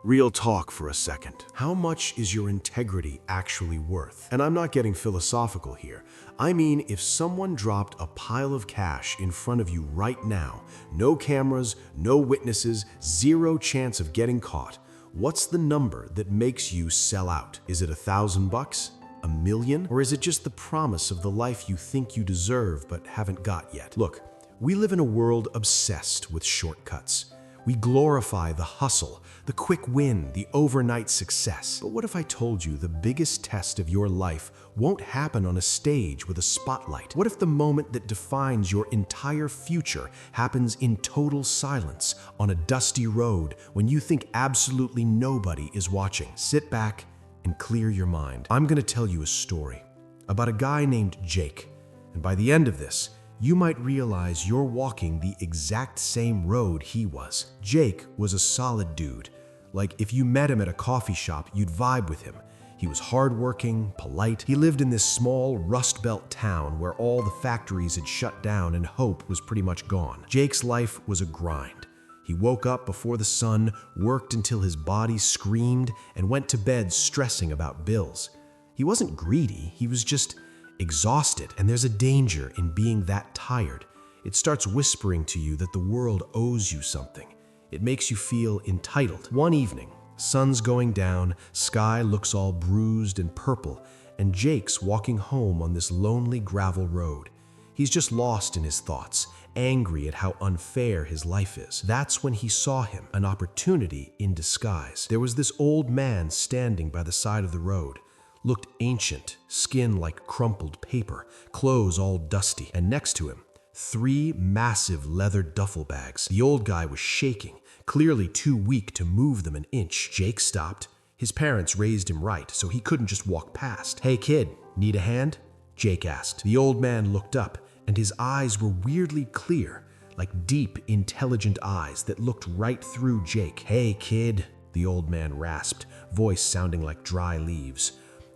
Real talk for a second. How much is your integrity actually worth? And I'm not getting philosophical here. I mean, if someone dropped a pile of cash in front of you right now, no cameras, no witnesses, zero chance of getting caught, what's the number that makes you sell out? Is it $1,000? A million? Or is it just the promise of the life you think you deserve but haven't got yet? Look, we live in a world obsessed with shortcuts. We glorify the hustle, the quick win, the overnight success. But what if I told you the biggest test of your life won't happen on a stage with a spotlight? What if the moment that defines your entire future happens in total silence on a dusty road when you think absolutely nobody is watching? Sit back and clear your mind. I'm going to tell you a story about a guy named Jake. And by the end of this, you might realize you're walking the exact same road he was. Jake was a solid dude. Like, if you met him at a coffee shop, you'd vibe with him. He was hardworking, polite. He lived in this small Rust Belt town where all the factories had shut down and hope was pretty much gone. Jake's life was a grind. He woke up before the sun, worked until his body screamed, and went to bed stressing about bills. He wasn't greedy, he was just exhausted, and there's a danger in being that tired. It starts whispering to you that the world owes you something. It makes you feel entitled. One evening, sun's going down, sky looks all bruised and purple, and Jake's walking home on this lonely gravel road. He's just lost in his thoughts, angry at how unfair his life is. That's when he saw him, an opportunity in disguise. There was this old man standing by the side of the road. Looked ancient, skin like crumpled paper, clothes all dusty, and next to him, 3 massive leather duffel bags. The old guy was shaking, clearly too weak to move them an inch. Jake stopped. His parents raised him right, so he couldn't just walk past. "Hey kid, need a hand?" Jake asked. The old man looked up, and his eyes were weirdly clear, like deep, intelligent eyes that looked right through Jake. "Hey kid," the old man rasped, voice sounding like dry leaves.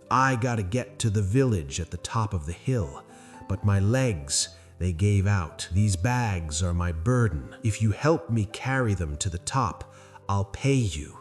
"I gotta get to the village at the top of the hill, but my legs, they gave out. These bags are my burden. If you help me carry them to the top, I'll pay you.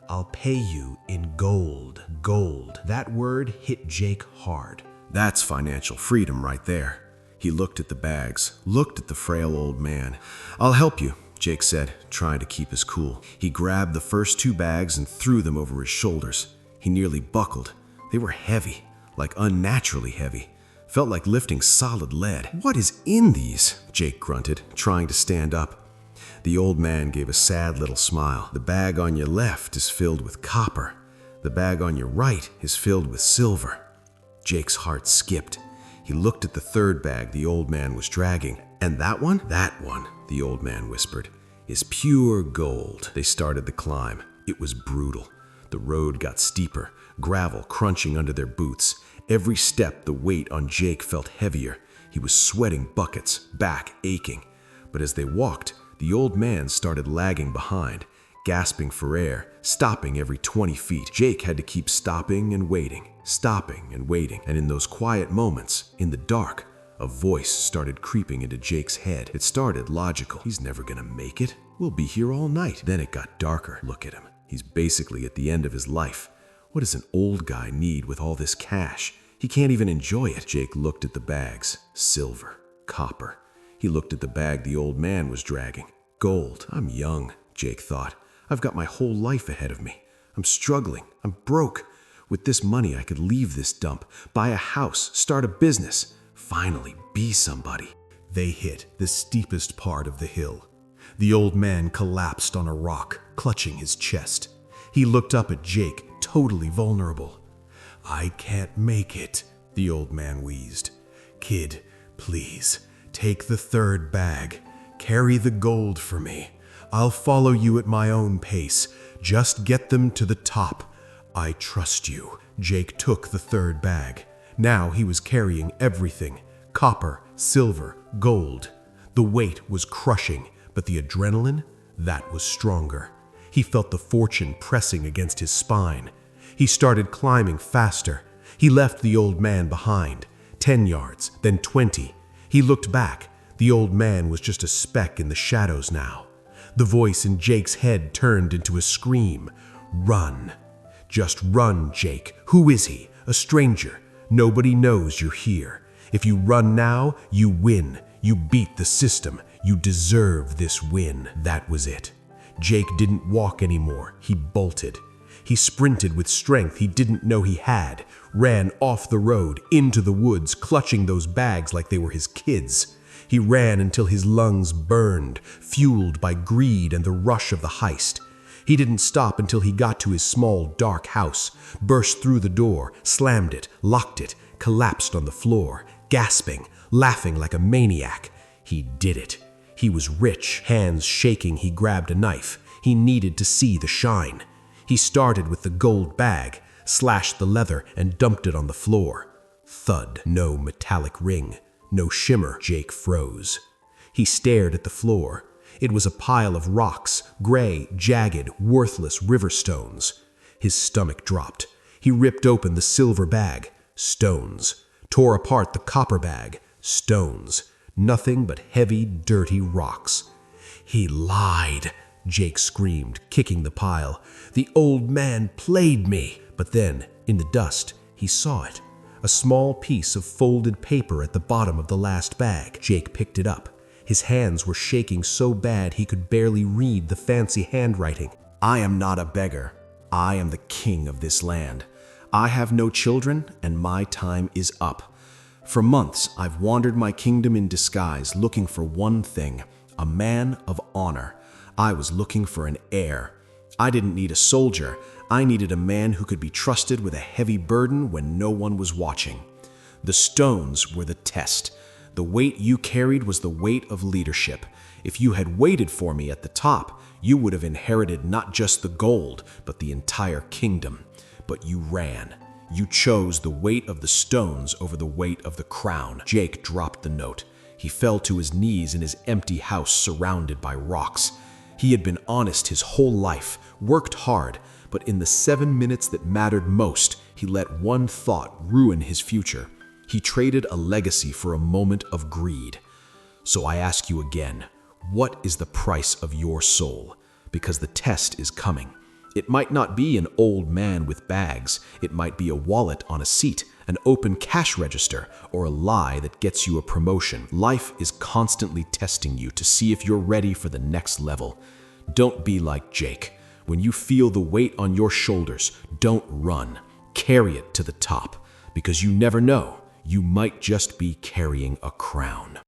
I'll pay you in gold." Gold. That word hit Jake hard. That's financial freedom right there. He looked at the bags, looked at the frail old man. "I'll help you," Jake said, trying to keep his cool. He grabbed the first 2 bags and threw them over his shoulders. He nearly buckled. They were heavy, like unnaturally heavy. Felt like lifting solid lead. "What is in these?" Jake grunted, trying to stand up. The old man gave a sad little smile. "The bag on your left is filled with copper. The bag on your right is filled with silver." Jake's heart skipped. He looked at the 3rd bag the old man was dragging. "And that one?" "That one," the old man whispered, "is pure gold." They started the climb. It was brutal. The road got steeper, gravel crunching under their boots. Every step, the weight on Jake felt heavier. He was sweating buckets, back aching. But as they walked, the old man started lagging behind, gasping for air, stopping every 20 feet. Jake had to keep stopping and waiting. And in those quiet moments, in the dark, a voice started creeping into Jake's head. It started logical. "He's never gonna make it. We'll be here all night." Then it got darker. Look at him. He's basically at the end of his life. What does an old guy need with all this cash? He can't even enjoy it. Jake looked at the bags. Silver, copper. He looked at the bag the old man was dragging. Gold. "I'm young," Jake thought. "I've got my whole life ahead of me. I'm struggling. I'm broke. With this money, I could leave this dump, buy a house, start a business, finally be somebody." They hit the steepest part of the hill. The old man collapsed on a rock, clutching his chest. He looked up at Jake, totally vulnerable. "I can't make it," the old man wheezed. "Kid, please, take the 3rd bag. Carry the gold for me. I'll follow you at my own pace. Just get them to the top. I trust you." Jake took the 3rd bag. Now he was carrying everything. Copper, silver, gold. The weight was crushing, but the adrenaline, that was stronger. He felt the fortune pressing against his spine. He started climbing faster. He left the old man behind. 10 yards, then 20. He looked back. The old man was just a speck in the shadows now. The voice in Jake's head turned into a scream. Run. Just run, Jake. Who is he? A stranger. Nobody knows you're here. If you run now, you win. You beat the system. You deserve this win. That was it. Jake didn't walk anymore. He bolted. He sprinted with strength he didn't know he had, ran off the road, into the woods, clutching those bags like they were his kids. He ran until his lungs burned, fueled by greed and the rush of the heist. He didn't stop until he got to his small, dark house, burst through the door, slammed it, locked it, collapsed on the floor, gasping, laughing like a maniac. He did it. He was rich. Hands shaking, he grabbed a knife. He needed to see the shine. He started with the gold bag, slashed the leather, and dumped it on the floor. Thud. No metallic ring. No shimmer. Jake froze. He stared at the floor. It was a pile of rocks, gray, jagged, worthless river stones. His stomach dropped. He ripped open the silver bag. Stones. Tore apart the copper bag. Stones. Nothing but heavy, dirty rocks. He lied, Jake screamed, kicking the pile. The old man played me. But then, in the dust, he saw it. A small piece of folded paper at the bottom of the last bag. Jake picked it up. His hands were shaking so bad he could barely read the fancy handwriting. I am not a beggar. I am the king of this land. I have no children, and my time is up. For months, I've wandered my kingdom in disguise, looking for one thing, a man of honor. I was looking for an heir. I didn't need a soldier. I needed a man who could be trusted with a heavy burden when no one was watching. The stones were the test. The weight you carried was the weight of leadership. If you had waited for me at the top, you would have inherited not just the gold, but the entire kingdom. But you ran. You chose the weight of the stones over the weight of the crown. Jake dropped the note. He fell to his knees in his empty house surrounded by rocks. He had been honest his whole life, worked hard, but in the 7 minutes that mattered most, he let one thought ruin his future. He traded a legacy for a moment of greed. So I ask you again, what is the price of your soul? Because the test is coming. It might not be an old man with bags. It might be a wallet on a seat, an open cash register, or a lie that gets you a promotion. Life is constantly testing you to see if you're ready for the next level. Don't be like Jake. When you feel the weight on your shoulders, don't run. Carry it to the top, because you never know. You might just be carrying a crown.